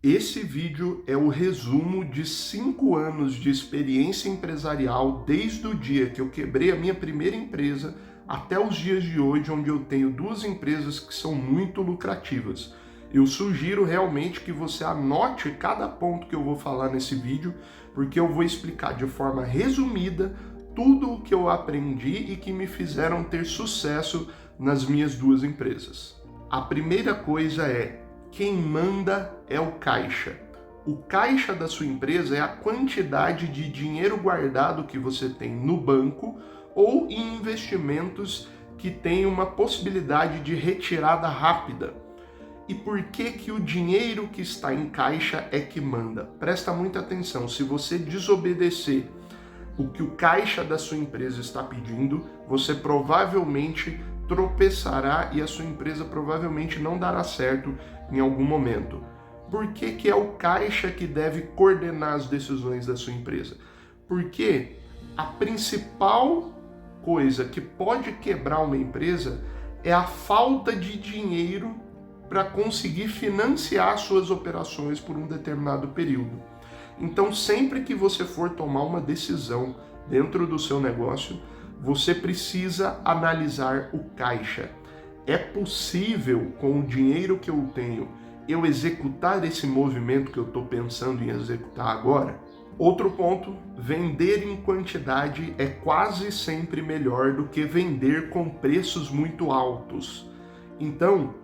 Esse vídeo é o resumo de 5 anos de experiência empresarial desde o dia que eu quebrei a minha primeira empresa até os dias de hoje, onde eu tenho 2 empresas que são muito lucrativas. Eu sugiro realmente que você anote cada ponto que eu vou falar nesse vídeo, porque eu vou explicar de forma resumida tudo o que eu aprendi e que me fizeram ter sucesso nas minhas 2 empresas. A primeira coisa é: quem manda é o caixa. O caixa da sua empresa é a quantidade de dinheiro guardado que você tem no banco ou em investimentos que tem uma possibilidade de retirada rápida. E por que que o dinheiro que está em caixa é que manda? Presta muita atenção, se você desobedecer o que o caixa da sua empresa está pedindo, você provavelmente tropeçará e a sua empresa provavelmente não dará certo em algum momento. Por que que é o caixa que deve coordenar as decisões da sua empresa? Porque a principal coisa que pode quebrar uma empresa é a falta de dinheiro para conseguir financiar suas operações por um determinado período. Então, sempre que você for tomar uma decisão dentro do seu negócio, você precisa analisar o caixa. É possível, com o dinheiro que eu tenho, eu executar esse movimento que eu estou pensando em executar agora? Outro ponto: vender em quantidade é quase sempre melhor do que vender com preços muito altos. Então,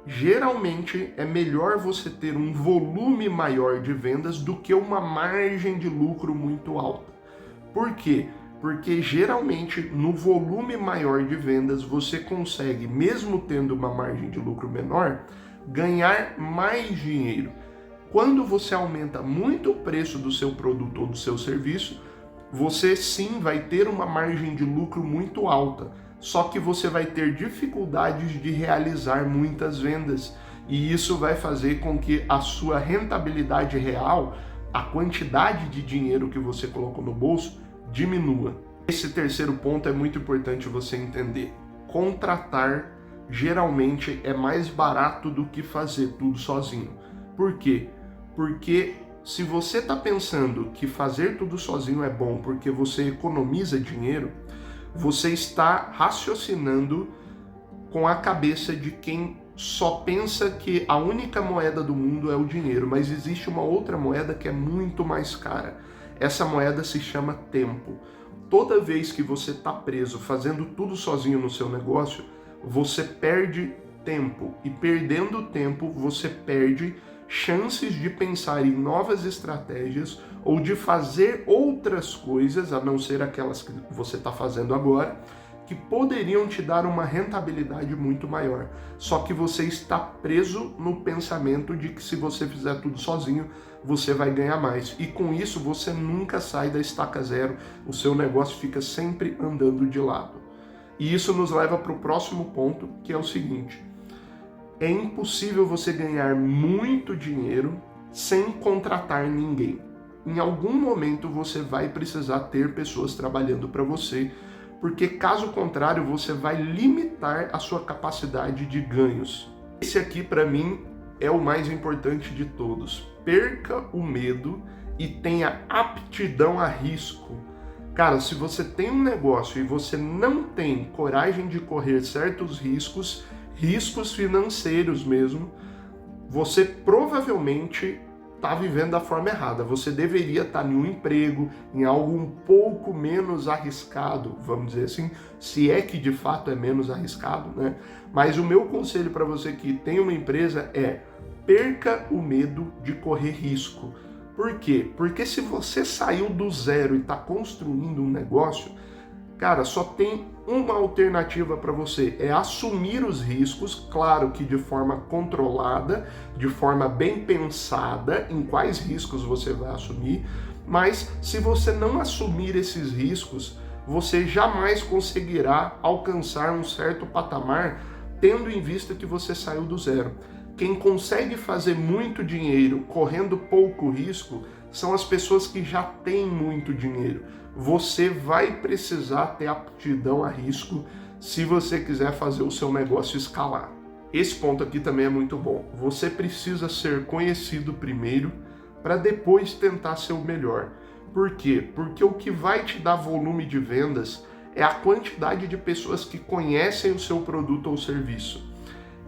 geralmente é melhor você ter um volume maior de vendas do que uma margem de lucro muito alta. Por quê? Porque geralmente no volume maior de vendas você consegue, mesmo tendo uma margem de lucro menor, ganhar mais dinheiro. Quando você aumenta muito o preço do seu produto ou do seu serviço, você sim vai ter uma margem de lucro muito alta, só que você vai ter dificuldades de realizar muitas vendas, e isso vai fazer com que a sua rentabilidade real, a quantidade de dinheiro que você colocou no bolso, diminua. Esse terceiro ponto é muito importante você entender. Contratar geralmente é mais barato do que fazer tudo sozinho. Por quê? Porque se você está pensando que fazer tudo sozinho é bom porque você economiza dinheiro, você está raciocinando com a cabeça de quem só pensa que a única moeda do mundo é o dinheiro, mas existe uma outra moeda que é muito mais cara. Essa moeda se chama tempo. Toda vez que você está preso fazendo tudo sozinho no seu negócio, você perde tempo, e perdendo tempo você perde chances de pensar em novas estratégias ou de fazer outras coisas, a não ser aquelas que você está fazendo agora, que poderiam te dar uma rentabilidade muito maior. Só que você está preso no pensamento de que se você fizer tudo sozinho, você vai ganhar mais. E com isso você nunca sai da estaca zero, o seu negócio fica sempre andando de lado. E isso nos leva para o próximo ponto, que é o seguinte: é impossível você ganhar muito dinheiro sem contratar ninguém. Em algum momento você vai precisar ter pessoas trabalhando para você, porque caso contrário você vai limitar a sua capacidade de ganhos. Esse aqui para mim é o mais importante de todos. Perca o medo e tenha aptidão a risco. Cara, se você tem um negócio e você não tem coragem de correr certos riscos financeiros mesmo, você provavelmente está vivendo da forma errada. Você deveria estar em um emprego, em algo um pouco menos arriscado, vamos dizer assim, se é que de fato é menos arriscado, né? Mas o meu conselho para você que tem uma empresa é: perca o medo de correr risco. Por quê? Porque se você saiu do zero e está construindo um negócio, cara, só tem uma alternativa para você: é assumir os riscos, claro que de forma controlada, de forma bem pensada em quais riscos você vai assumir, mas se você não assumir esses riscos, você jamais conseguirá alcançar um certo patamar, tendo em vista que você saiu do zero. Quem consegue fazer muito dinheiro correndo pouco risco são as pessoas que já têm muito dinheiro. Você vai precisar ter aptidão a risco se você quiser fazer o seu negócio escalar. esse ponto aqui também é muito bom. Você precisa ser conhecido primeiro para depois tentar ser o melhor. Por quê? Porque o que vai te dar volume de vendas é a quantidade de pessoas que conhecem o seu produto ou serviço.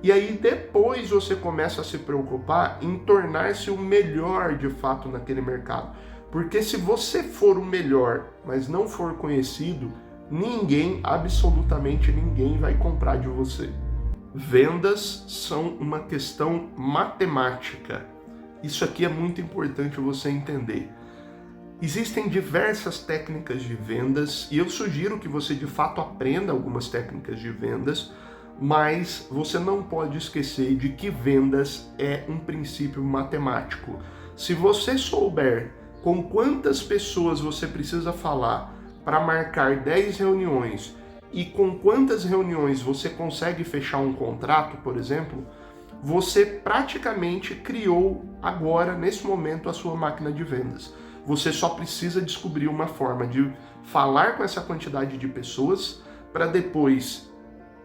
E aí depois você começa a se preocupar em tornar-se o melhor de fato naquele mercado. Porque se você for o melhor, mas não for conhecido, ninguém, absolutamente ninguém vai comprar de você. Vendas são uma questão matemática. Isso aqui é muito importante você entender. Existem diversas técnicas de vendas e eu sugiro que você de fato aprenda algumas técnicas de vendas, mas você não pode esquecer de que vendas é um princípio matemático. Se você souber com quantas pessoas você precisa falar para marcar 10 reuniões e com quantas reuniões você consegue fechar um contrato, por exemplo, você praticamente criou agora, nesse momento, a sua máquina de vendas. Você só precisa descobrir uma forma de falar com essa quantidade de pessoas para depois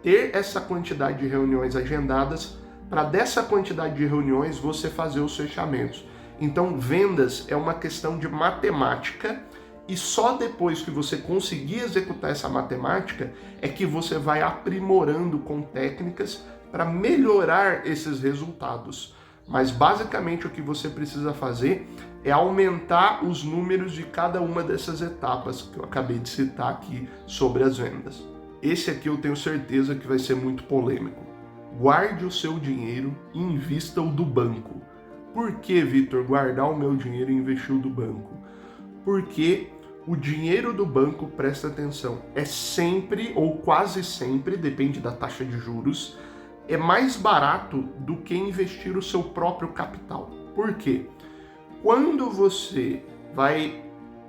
ter essa quantidade de reuniões agendadas, para dessa quantidade de reuniões você fazer os fechamentos. Então, vendas é uma questão de matemática e só depois que você conseguir executar essa matemática é que você vai aprimorando com técnicas para melhorar esses resultados. Mas basicamente o que você precisa fazer é aumentar os números de cada uma dessas etapas que eu acabei de citar aqui sobre as vendas. Esse aqui eu tenho certeza que vai ser muito polêmico. Guarde o seu dinheiro e invista o do banco. Por que, Vitor, guardar o meu dinheiro e investir o do banco? Porque o dinheiro do banco, presta atenção, é sempre ou quase sempre, depende da taxa de juros, é mais barato do que investir o seu próprio capital. Por quê? Quando você vai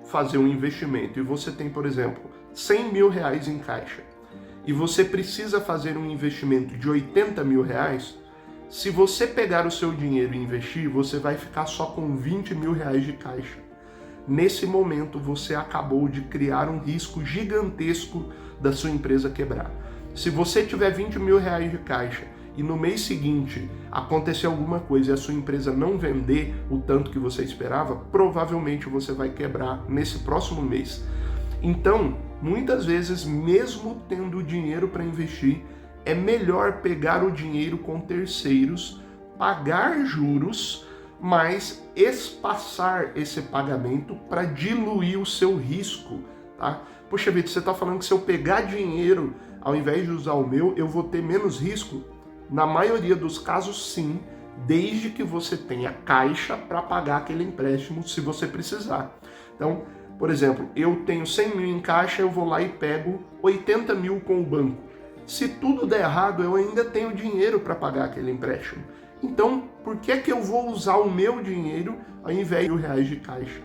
fazer um investimento e você tem, por exemplo, 100 mil reais em caixa e você precisa fazer um investimento de 80 mil reais, se você pegar o seu dinheiro e investir, você vai ficar só com 20 mil reais de caixa. Nesse momento, você acabou de criar um risco gigantesco da sua empresa quebrar. Se você tiver 20 mil reais de caixa e no mês seguinte acontecer alguma coisa e a sua empresa não vender o tanto que você esperava, provavelmente você vai quebrar nesse próximo mês. Então, muitas vezes, mesmo tendo dinheiro para investir, é melhor pegar o dinheiro com terceiros, pagar juros, mas espaçar esse pagamento para diluir o seu risco, tá? Poxa vida, você está falando que se eu pegar dinheiro ao invés de usar o meu, eu vou ter menos risco? Na maioria dos casos, sim, desde que você tenha caixa para pagar aquele empréstimo se você precisar. Então, por exemplo, eu tenho 100 mil em caixa, eu vou lá e pego 80 mil com o banco. Se tudo der errado, eu ainda tenho dinheiro para pagar aquele empréstimo. Então, por que eu vou usar o meu dinheiro ao invés de R$1.000 de caixa?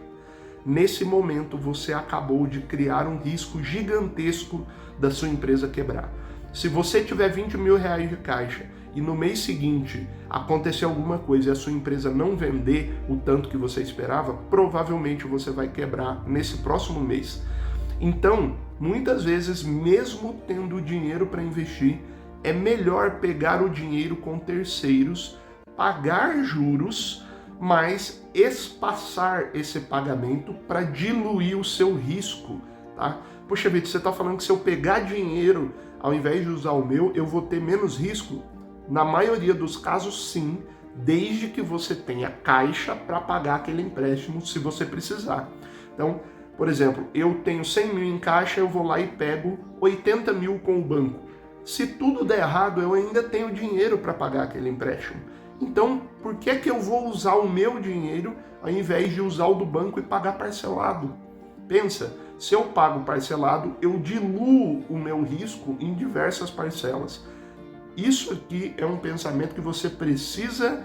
Nesse momento, você acabou de criar um risco gigantesco da sua empresa quebrar. Se você tiver 20 mil reais de caixa e no mês seguinte acontecer alguma coisa e a sua empresa não vender o tanto que você esperava, provavelmente você vai quebrar nesse próximo mês. Então, muitas vezes, mesmo tendo dinheiro para investir, é melhor pegar o dinheiro com terceiros, pagar juros, mas espaçar esse pagamento para diluir o seu risco, tá? Poxa vida, você está falando que se eu pegar dinheiro ao invés de usar o meu, eu vou ter menos risco? Na maioria dos casos, sim, desde que você tenha caixa para pagar aquele empréstimo se você precisar. Então, por exemplo, eu tenho 100 mil em caixa, eu vou lá e pego 80 mil com o banco. Se tudo der errado, eu ainda tenho dinheiro para pagar aquele empréstimo. Então, por que eu vou usar o meu dinheiro ao invés de usar o do banco e pagar parcelado? Pensa, se eu pago parcelado, eu diluo o meu risco em diversas parcelas. Isso aqui é um pensamento que você precisa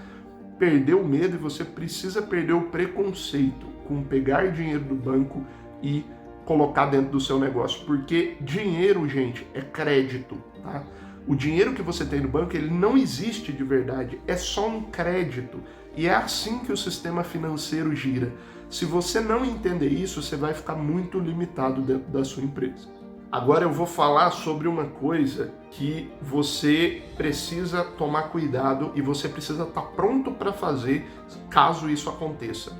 perder o medo e você precisa perder o preconceito com pegar dinheiro do banco e colocar dentro do seu negócio. Porque dinheiro, gente, é crédito, tá? O dinheiro que você tem no banco, ele não existe de verdade, é só um crédito. E é assim que o sistema financeiro gira. Se você não entender isso, você vai ficar muito limitado dentro da sua empresa. Agora eu vou falar sobre uma coisa que você precisa tomar cuidado e você precisa estar pronto para fazer caso isso aconteça.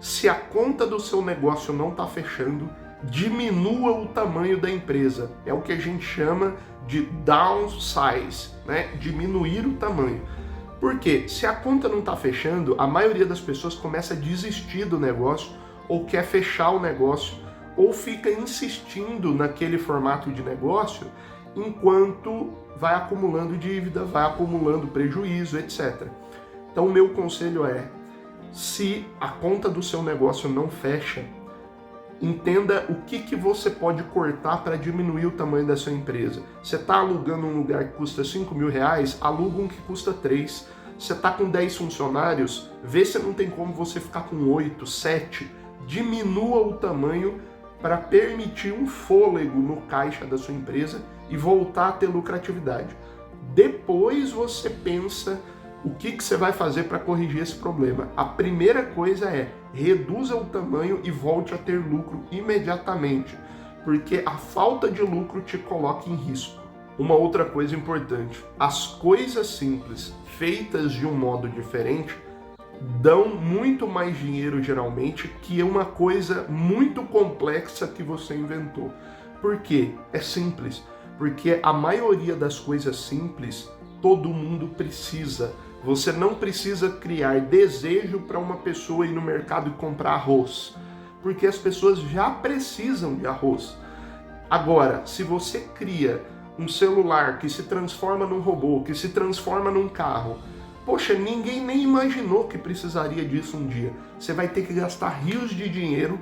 Se a conta do seu negócio não está fechando, diminua o tamanho da empresa. É o que a gente chama de downsize, né? Diminuir o tamanho. Porque se a conta não está fechando, a maioria das pessoas começa a desistir do negócio ou quer fechar o negócio ou fica insistindo naquele formato de negócio enquanto vai acumulando dívida, vai acumulando prejuízo, etc. Então o meu conselho é, se a conta do seu negócio não fecha, entenda o que você pode cortar para diminuir o tamanho da sua empresa. Você está alugando um lugar que custa R$5.000, aluga um que custa 3. Você está com 10 funcionários, vê se não tem como você ficar com 8, 7. Diminua o tamanho para permitir um fôlego no caixa da sua empresa e voltar a ter lucratividade. Depois você pensa o que você vai fazer para corrigir esse problema. A primeira coisa é reduza o tamanho e volte a ter lucro imediatamente, porque a falta de lucro te coloca em risco. Uma outra coisa importante, as coisas simples feitas de um modo diferente dão muito mais dinheiro geralmente que uma coisa muito complexa que você inventou. Por quê? É simples. Porque a maioria das coisas simples todo mundo precisa. Você não precisa criar desejo para uma pessoa ir no mercado e comprar arroz, porque as pessoas já precisam de arroz. Agora, se você cria um celular que se transforma num robô, que se transforma num carro, poxa, ninguém nem imaginou que precisaria disso um dia. Você vai ter que gastar rios de dinheiro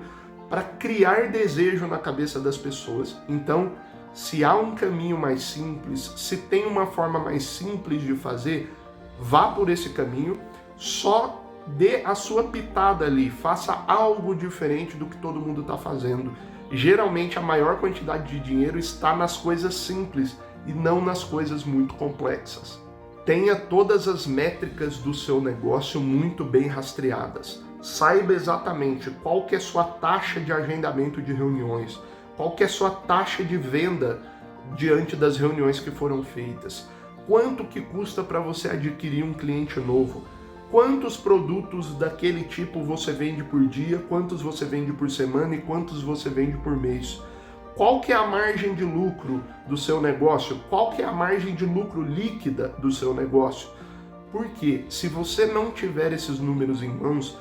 para criar desejo na cabeça das pessoas. Então, se há um caminho mais simples, se tem uma forma mais simples de fazer, vá por esse caminho, só dê a sua pitada ali, faça algo diferente do que todo mundo está fazendo. Geralmente a maior quantidade de dinheiro está nas coisas simples e não nas coisas muito complexas. Tenha todas as métricas do seu negócio muito bem rastreadas. Saiba exatamente qual que é a sua taxa de agendamento de reuniões, qual que é a sua taxa de venda diante das reuniões que foram feitas, quanto que custa para você adquirir um cliente novo, quantos produtos daquele tipo você vende por dia, quantos você vende por semana e quantos você vende por mês. Qual que é a margem de lucro do seu negócio? Qual que é a margem de lucro líquida do seu negócio? Porque se você não tiver esses números em mãos,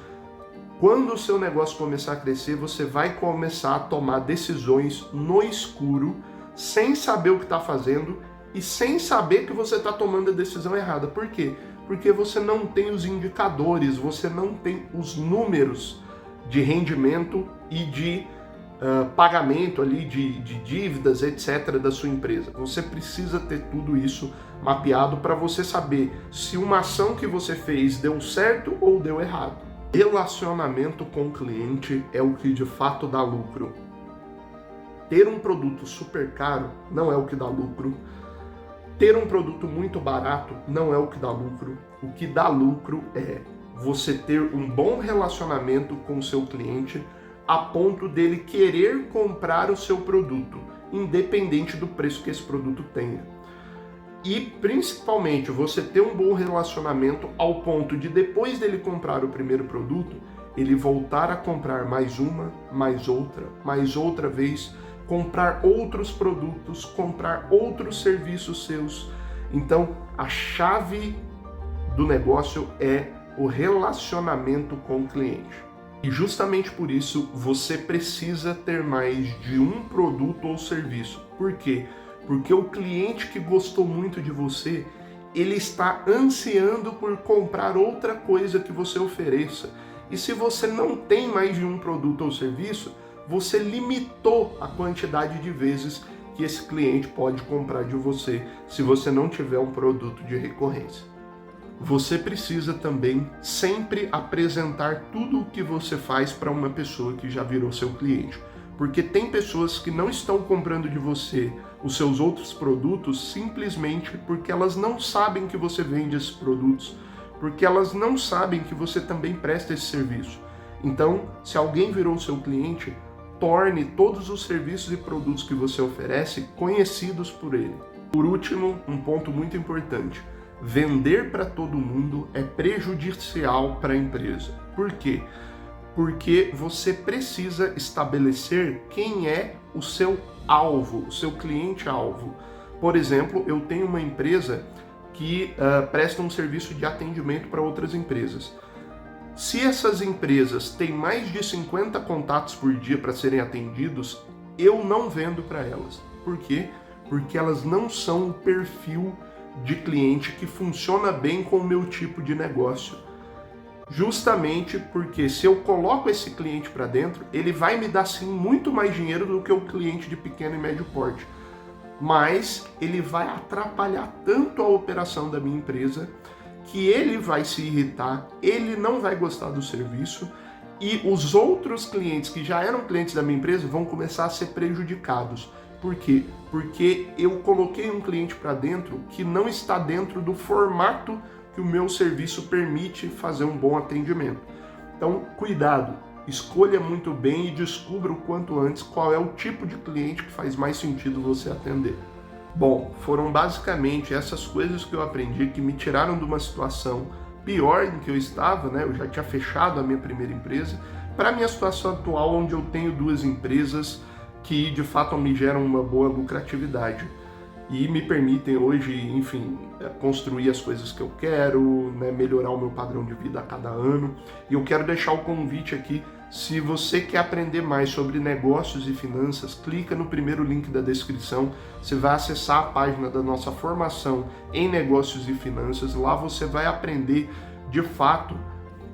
quando o seu negócio começar a crescer, você vai começar a tomar decisões no escuro, sem saber o que está fazendo e sem saber que você está tomando a decisão errada. Por quê? Porque você não tem os indicadores, você não tem os números de rendimento e de pagamento ali de dívidas, etc. da sua empresa. Você precisa ter tudo isso mapeado para você saber se uma ação que você fez deu certo ou deu errado. Relacionamento com o cliente é o que de fato dá lucro. Ter um produto super caro não é o que dá lucro. Ter um produto muito barato não é o que dá lucro. O que dá lucro é você ter um bom relacionamento com o seu cliente a ponto dele querer comprar o seu produto, independente do preço que esse produto tenha. E, principalmente, você ter um bom relacionamento ao ponto de, depois dele comprar o primeiro produto, ele voltar a comprar mais uma, mais outra vez, comprar outros produtos, comprar outros serviços seus. Então, a chave do negócio é o relacionamento com o cliente. E justamente por isso, você precisa ter mais de um produto ou serviço. Por quê? Porque o cliente que gostou muito de você, ele está ansiando por comprar outra coisa que você ofereça. E se você não tem mais de um produto ou serviço, você limitou a quantidade de vezes que esse cliente pode comprar de você, se você não tiver um produto de recorrência. Você precisa também sempre apresentar tudo o que você faz para uma pessoa que já virou seu cliente. Porque tem pessoas que não estão comprando de você os seus outros produtos simplesmente porque elas não sabem que você vende esses produtos, porque elas não sabem que você também presta esse serviço. Então, se alguém virou seu cliente, torne todos os serviços e produtos que você oferece conhecidos por ele. Por último, um ponto muito importante: vender para todo mundo é prejudicial para a empresa. Por quê? Porque você precisa estabelecer quem é o seu alvo, o seu cliente-alvo. Por exemplo, eu tenho uma empresa que presta um serviço de atendimento para outras empresas. Se essas empresas têm mais de 50 contatos por dia para serem atendidos, eu não vendo para elas. Por quê? Porque elas não são o perfil de cliente que funciona bem com o meu tipo de negócio. Justamente porque se eu coloco esse cliente para dentro, ele vai me dar sim muito mais dinheiro do que o cliente de pequeno e médio porte. Mas ele vai atrapalhar tanto a operação da minha empresa que ele vai se irritar, ele não vai gostar do serviço e os outros clientes que já eram clientes da minha empresa vão começar a ser prejudicados. Por quê? Porque eu coloquei um cliente para dentro que não está dentro do formato que o meu serviço permite fazer um bom atendimento. Então, cuidado, escolha muito bem e descubra o quanto antes qual é o tipo de cliente que faz mais sentido você atender. Bom, foram basicamente essas coisas que eu aprendi que me tiraram de uma situação pior em que eu estava, né? Eu já tinha fechado a minha primeira empresa, para a minha situação atual, onde eu tenho 2 empresas que de fato me geram uma boa lucratividade e me permitem hoje, enfim, construir as coisas que eu quero, né, melhorar o meu padrão de vida a cada ano. E eu quero deixar o convite aqui: se você quer aprender mais sobre negócios e finanças, clica no primeiro link da descrição, você vai acessar a página da nossa formação em negócios e finanças. Lá você vai aprender de fato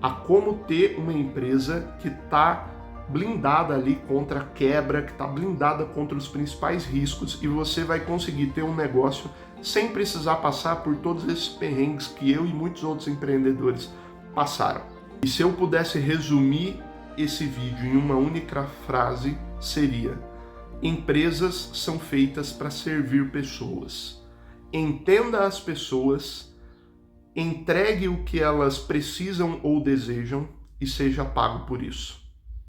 a como ter uma empresa que está blindada ali contra a quebra, que está blindada contra os principais riscos, e você vai conseguir ter um negócio sem precisar passar por todos esses perrengues que eu e muitos outros empreendedores passaram. E se eu pudesse resumir esse vídeo em uma única frase, seria: empresas são feitas para servir pessoas. Entenda as pessoas, entregue o que elas precisam ou desejam e seja pago por isso.